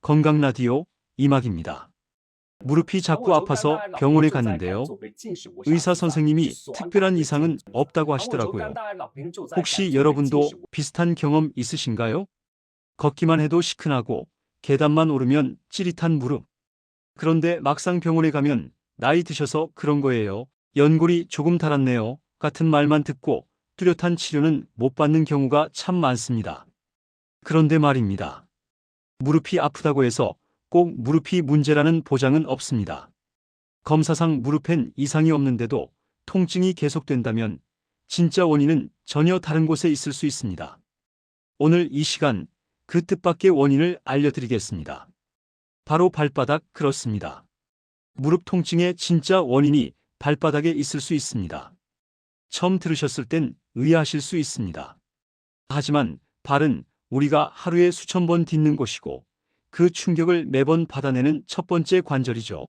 건강라디오 이막입니다. 무릎이 자꾸 아파서 병원에 갔는데요. 의사 선생님이 특별한 이상은 없다고 하시더라고요. 혹시 여러분도 비슷한 경험 있으신가요? 걷기만 해도 시큰하고 계단만 오르면 찌릿한 무릎. 그런데 막상 병원에 가면 나이 드셔서 그런 거예요. 연골이 조금 닳았네요. 같은 말만 듣고 뚜렷한 치료는 못 받는 경우가 참 많습니다. 그런데 말입니다. 무릎이 아프다고 해서 꼭 무릎이 문제라는 보장은 없습니다. 검사상 무릎엔 이상이 없는데도 통증이 계속된다면 진짜 원인은 전혀 다른 곳에 있을 수 있습니다. 오늘 이 시간 그 뜻밖의 원인을 알려드리겠습니다. 바로 발바닥, 그렇습니다. 무릎 통증의 진짜 원인이 발바닥에 있을 수 있습니다. 처음 들으셨을 땐 의아하실 수 있습니다. 하지만 발은 우리가 하루에 수천 번 딛는 곳이고 그 충격을 매번 받아내는 첫 번째 관절이죠.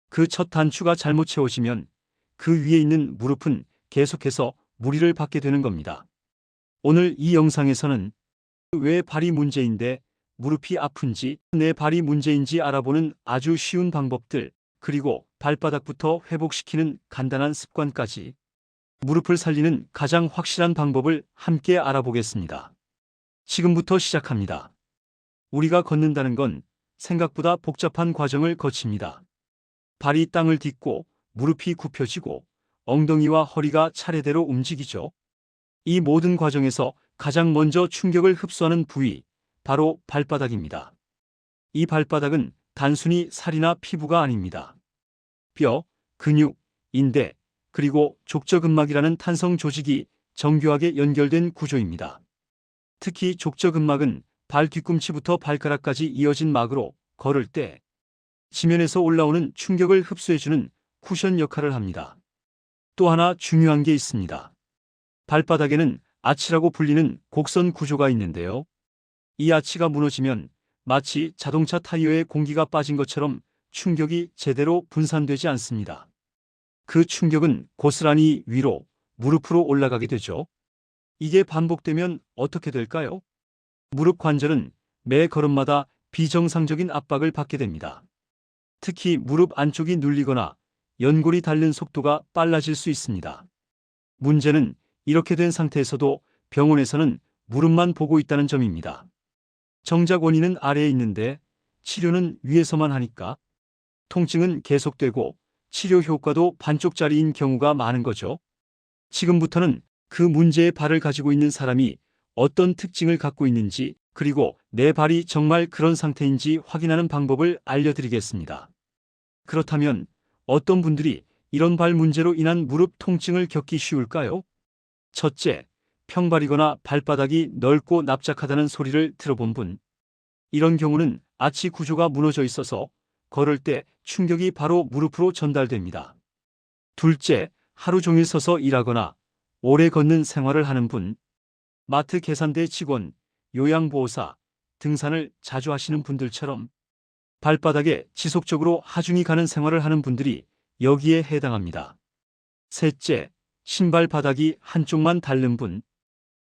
그 첫 단추가 잘못 채워지면 그 위에 있는 무릎은 계속해서 무리를 받게 되는 겁니다. 오늘 이 영상에서는 왜 발이 문제인데 무릎이 아픈지, 내 발이 문제인지 알아보는 아주 쉬운 방법들, 그리고 발바닥부터 회복시키는 간단한 습관까지 무릎을 살리는 가장 확실한 방법을 함께 알아보겠습니다. 지금부터 시작합니다. 우리가 걷는다는 건 생각보다 복잡한 과정을 거칩니다. 발이 땅을 딛고 무릎이 굽혀지고 엉덩이와 허리가 차례대로 움직이죠. 이 모든 과정에서 가장 먼저 충격을 흡수하는 부위, 바로 발바닥입니다. 이 발바닥은 단순히 살이나 피부가 아닙니다. 뼈, 근육, 인대, 그리고 족저근막이라는 탄성 조직이 정교하게 연결된 구조입니다. 특히 족저근막은 발 뒤꿈치부터 발가락까지 이어진 막으로 걸을 때 지면에서 올라오는 충격을 흡수해주는 쿠션 역할을 합니다. 또 하나 중요한 게 있습니다. 발바닥에는 아치라고 불리는 곡선 구조가 있는데요. 이 아치가 무너지면 마치 자동차 타이어에 공기가 빠진 것처럼 충격이 제대로 분산되지 않습니다. 그 충격은 고스란히 위로, 무릎으로 올라가게 되죠. 이게 반복되면 어떻게 될까요? 무릎 관절은 매 걸음마다 비정상적인 압박을 받게 됩니다. 특히 무릎 안쪽이 눌리거나 연골이 닳는 속도가 빨라질 수 있습니다. 문제는 이렇게 된 상태에서도 병원에서는 무릎만 보고 있다는 점입니다. 정작 원인은 아래에 있는데 치료는 위에서만 하니까 통증은 계속되고 치료 효과도 반쪽짜리인 경우가 많은 거죠. 지금부터는 그 문제의 발을 가지고 있는 사람이 어떤 특징을 갖고 있는지, 그리고 내 발이 정말 그런 상태인지 확인하는 방법을 알려드리겠습니다. 그렇다면 어떤 분들이 이런 발 문제로 인한 무릎 통증을 겪기 쉬울까요? 첫째, 평발이거나 발바닥이 넓고 납작하다는 소리를 들어본 분. 이런 경우는 아치 구조가 무너져 있어서 걸을 때 충격이 바로 무릎으로 전달됩니다. 둘째, 하루 종일 서서 일하거나 오래 걷는 생활을 하는 분. 마트 계산대 직원, 요양보호사, 등산을 자주 하시는 분들처럼 발바닥에 지속적으로 하중이 가는 생활을 하는 분들이 여기에 해당합니다. 셋째, 신발 바닥이 한쪽만 닳는 분.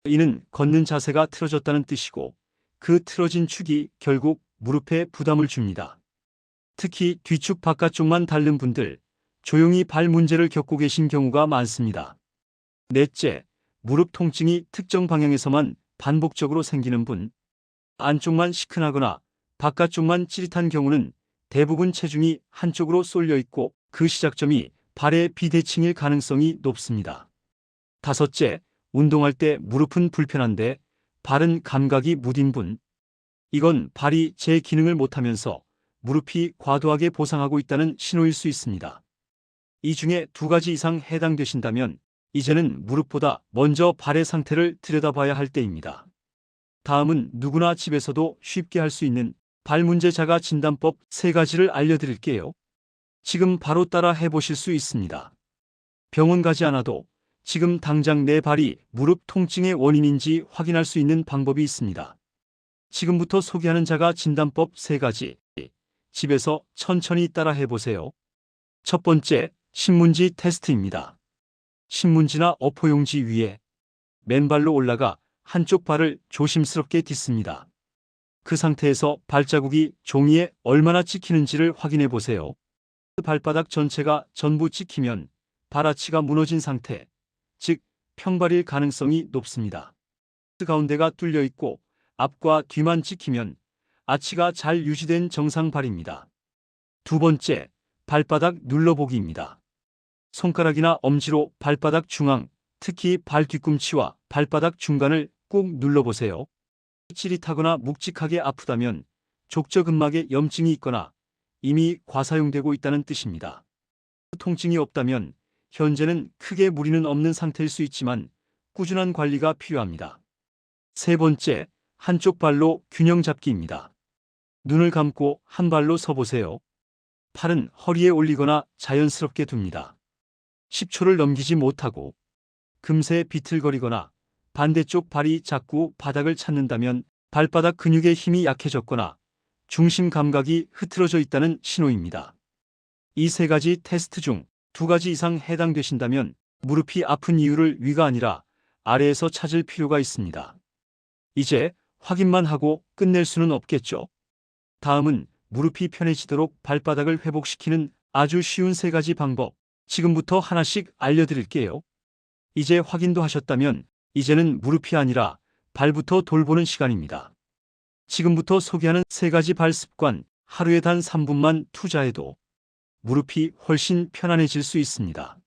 이는 걷는 자세가 틀어졌다는 뜻이고 그 틀어진 축이 결국 무릎에 부담을 줍니다. 특히 뒤축 바깥쪽만 닳는 분들, 조용히 발 문제를 겪고 계신 경우가 많습니다. 넷째, 무릎 통증이 특정 방향에서만 반복적으로 생기는 분. 안쪽만 시큰하거나 바깥쪽만 찌릿한 경우는 대부분 체중이 한쪽으로 쏠려 있고 그 시작점이 발의 비대칭일 가능성이 높습니다. 다섯째, 운동할 때 무릎은 불편한데 발은 감각이 무딘 분. 이건 발이 제 기능을 못하면서 무릎이 과도하게 보상하고 있다는 신호일 수 있습니다. 이 중에 두 가지 이상 해당되신다면 이제는 무릎보다 먼저 발의 상태를 들여다봐야 할 때입니다. 다음은 누구나 집에서도 쉽게 할 수 있는 발 문제 자가 진단법 3가지를 알려드릴게요. 지금 바로 따라 해보실 수 있습니다. 병원 가지 않아도 지금 당장 내 발이 무릎 통증의 원인인지 확인할 수 있는 방법이 있습니다. 지금부터 소개하는 자가 진단법 3가지. 집에서 천천히 따라 해보세요. 첫 번째, 신문지 테스트입니다. 신문지나 어포용지 위에 맨발로 올라가 한쪽 발을 조심스럽게 딛습니다. 그 상태에서 발자국이 종이에 얼마나 찍히는지를 확인해 보세요. 발바닥 전체가 전부 찍히면 발아치가 무너진 상태, 즉 평발일 가능성이 높습니다. 가운데가 뚫려 있고 앞과 뒤만 찍히면 아치가 잘 유지된 정상 발입니다. 두 번째, 발바닥 눌러보기입니다. 손가락이나 엄지로 발바닥 중앙, 특히 발 뒤꿈치와 발바닥 중간을 꾹 눌러보세요. 찌릿하거나 묵직하게 아프다면 족저근막에 염증이 있거나 이미 과사용되고 있다는 뜻입니다. 통증이 없다면 현재는 크게 무리는 없는 상태일 수 있지만 꾸준한 관리가 필요합니다. 세 번째, 한쪽 발로 균형 잡기입니다. 눈을 감고 한 발로 서보세요. 팔은 허리에 올리거나 자연스럽게 둡니다. 10초를 넘기지 못하고 금세 비틀거리거나 반대쪽 발이 자꾸 바닥을 찾는다면 발바닥 근육의 힘이 약해졌거나 중심 감각이 흐트러져 있다는 신호입니다. 이 세 가지 테스트 중 두 가지 이상 해당되신다면 무릎이 아픈 이유를 위가 아니라 아래에서 찾을 필요가 있습니다. 이제 확인만 하고 끝낼 수는 없겠죠. 다음은 무릎이 편해지도록 발바닥을 회복시키는 아주 쉬운 세 가지 방법, 지금부터 하나씩 알려드릴게요. 이제 확인도 하셨다면 이제는 무릎이 아니라 발부터 돌보는 시간입니다. 지금부터 소개하는 세 가지 발 습관, 하루에 단 3분만 투자해도 무릎이 훨씬 편안해질 수 있습니다.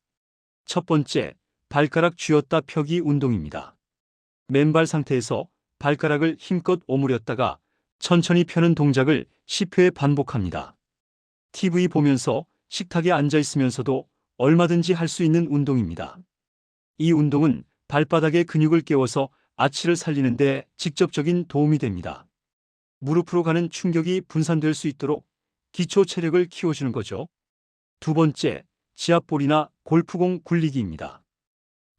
첫 번째, 발가락 쥐었다 펴기 운동입니다. 맨발 상태에서 발가락을 힘껏 오므렸다가 천천히 펴는 동작을 10회 반복합니다. TV 보면서 식탁에 앉아 있으면서도 얼마든지 할 수 있는 운동입니다. 이 운동은 발바닥의 근육을 깨워서 아치를 살리는 데 직접적인 도움이 됩니다. 무릎으로 가는 충격이 분산될 수 있도록 기초 체력을 키워주는 거죠. 두 번째, 지압볼이나 골프공 굴리기입니다.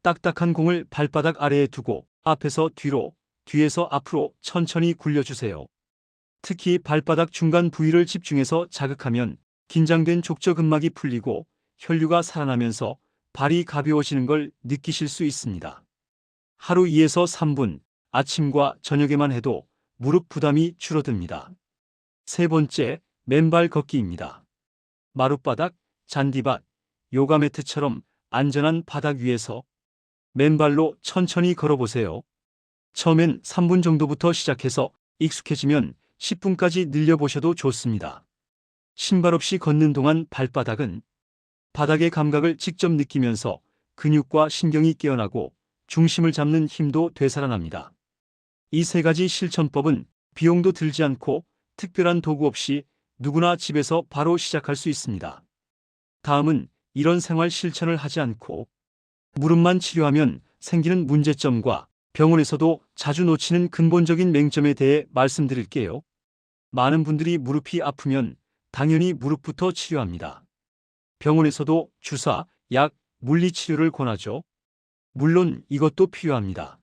딱딱한 공을 발바닥 아래에 두고 앞에서 뒤로, 뒤에서 앞으로 천천히 굴려주세요. 특히 발바닥 중간 부위를 집중해서 자극하면 긴장된 족저근막이 풀리고 혈류가 살아나면서 발이 가벼워지는 걸 느끼실 수 있습니다. 하루 2에서 3분, 아침과 저녁에만 해도 무릎 부담이 줄어듭니다. 세 번째, 맨발 걷기입니다. 마룻바닥, 잔디밭, 요가 매트처럼 안전한 바닥 위에서 맨발로 천천히 걸어보세요. 처음엔 3분 정도부터 시작해서 익숙해지면 10분까지 늘려보셔도 좋습니다. 신발 없이 걷는 동안 발바닥은 바닥의 감각을 직접 느끼면서 근육과 신경이 깨어나고 중심을 잡는 힘도 되살아납니다. 이 세 가지 실천법은 비용도 들지 않고 특별한 도구 없이 누구나 집에서 바로 시작할 수 있습니다. 다음은 이런 생활 실천을 하지 않고 무릎만 치료하면 생기는 문제점과 병원에서도 자주 놓치는 근본적인 맹점에 대해 말씀드릴게요. 많은 분들이 무릎이 아프면 당연히 무릎부터 치료합니다. 병원에서도 주사, 약, 물리치료를 권하죠. 물론 이것도 필요합니다.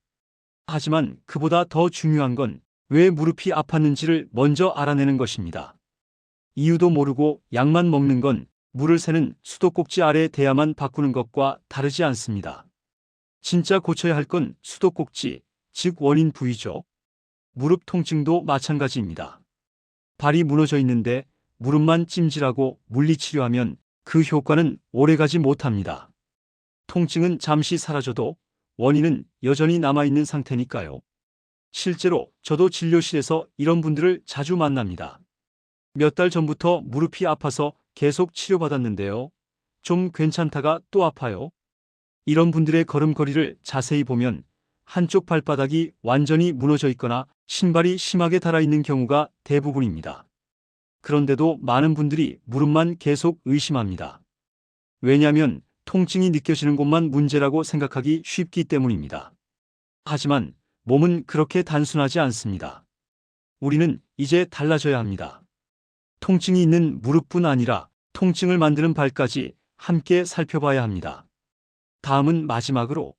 하지만 그보다 더 중요한 건 왜 무릎이 아팠는지를 먼저 알아내는 것입니다. 이유도 모르고 약만 먹는 건 물을 새는 수도꼭지 아래 대야만 바꾸는 것과 다르지 않습니다. 진짜 고쳐야 할 건 수도꼭지, 즉 원인 부위죠. 무릎 통증도 마찬가지입니다. 발이 무너져 있는데 무릎만 찜질하고 물리치료하면 그 효과는 오래가지 못합니다. 통증은 잠시 사라져도 원인은 여전히 남아있는 상태니까요. 실제로 저도 진료실에서 이런 분들을 자주 만납니다. 몇 달 전부터 무릎이 아파서 계속 치료받았는데요. 좀 괜찮다가 또 아파요. 이런 분들의 걸음걸이를 자세히 보면 한쪽 발바닥이 완전히 무너져 있거나 신발이 심하게 닳아있는 경우가 대부분입니다. 그런데도 많은 분들이 무릎만 계속 의심합니다. 왜냐하면 통증이 느껴지는 곳만 문제라고 생각하기 쉽기 때문입니다. 하지만 몸은 그렇게 단순하지 않습니다. 우리는 이제 달라져야 합니다. 통증이 있는 무릎뿐 아니라 통증을 만드는 발까지 함께 살펴봐야 합니다. 다음은 마지막으로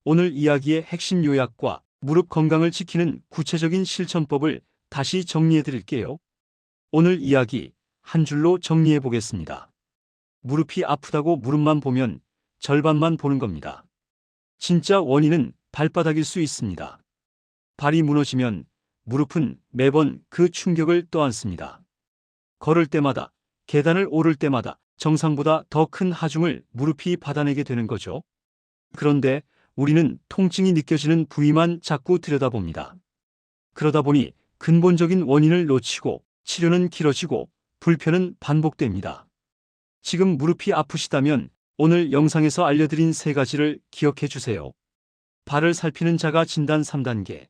오늘 이야기의 핵심 요약과 무릎 건강을 지키는 구체적인 실천법을 다시 정리해 드릴게요. 오늘 이야기 한 줄로 정리해 보겠습니다. 무릎이 아프다고 무릎만 보면 절반만 보는 겁니다. 진짜 원인은 발바닥일 수 있습니다. 발이 무너지면 무릎은 매번 그 충격을 떠안습니다. 걸을 때마다, 계단을 오를 때마다 정상보다 더 큰 하중을 무릎이 받아내게 되는 거죠. 그런데 우리는 통증이 느껴지는 부위만 자꾸 들여다봅니다. 그러다 보니 근본적인 원인을 놓치고 치료는 길어지고 불편은 반복됩니다. 지금 무릎이 아프시다면 오늘 영상에서 알려드린 3가지를 기억해 주세요. 발을 살피는 자가 진단 3단계.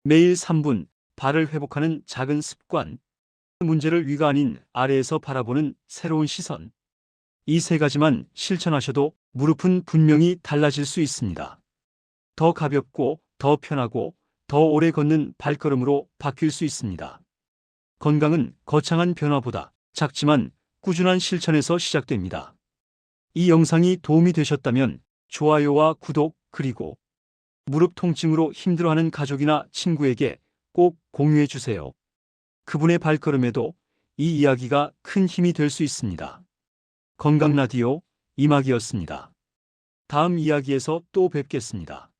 매일 3분 발을 회복하는 작은 습관. 문제를 위가 아닌 아래에서 바라보는 새로운 시선. 이 3가지만 실천하셔도 무릎은 분명히 달라질 수 있습니다. 더 가볍고 더 편하고 더 오래 걷는 발걸음으로 바뀔 수 있습니다. 건강은 거창한 변화보다 작지만 꾸준한 실천에서 시작됩니다. 이 영상이 도움이 되셨다면 좋아요와 구독, 그리고 무릎 통증으로 힘들어하는 가족이나 친구에게 꼭 공유해 주세요. 그분의 발걸음에도 이 이야기가 큰 힘이 될 수 있습니다. 건강 라디오 이막이었습니다. 다음 이야기에서 또 뵙겠습니다.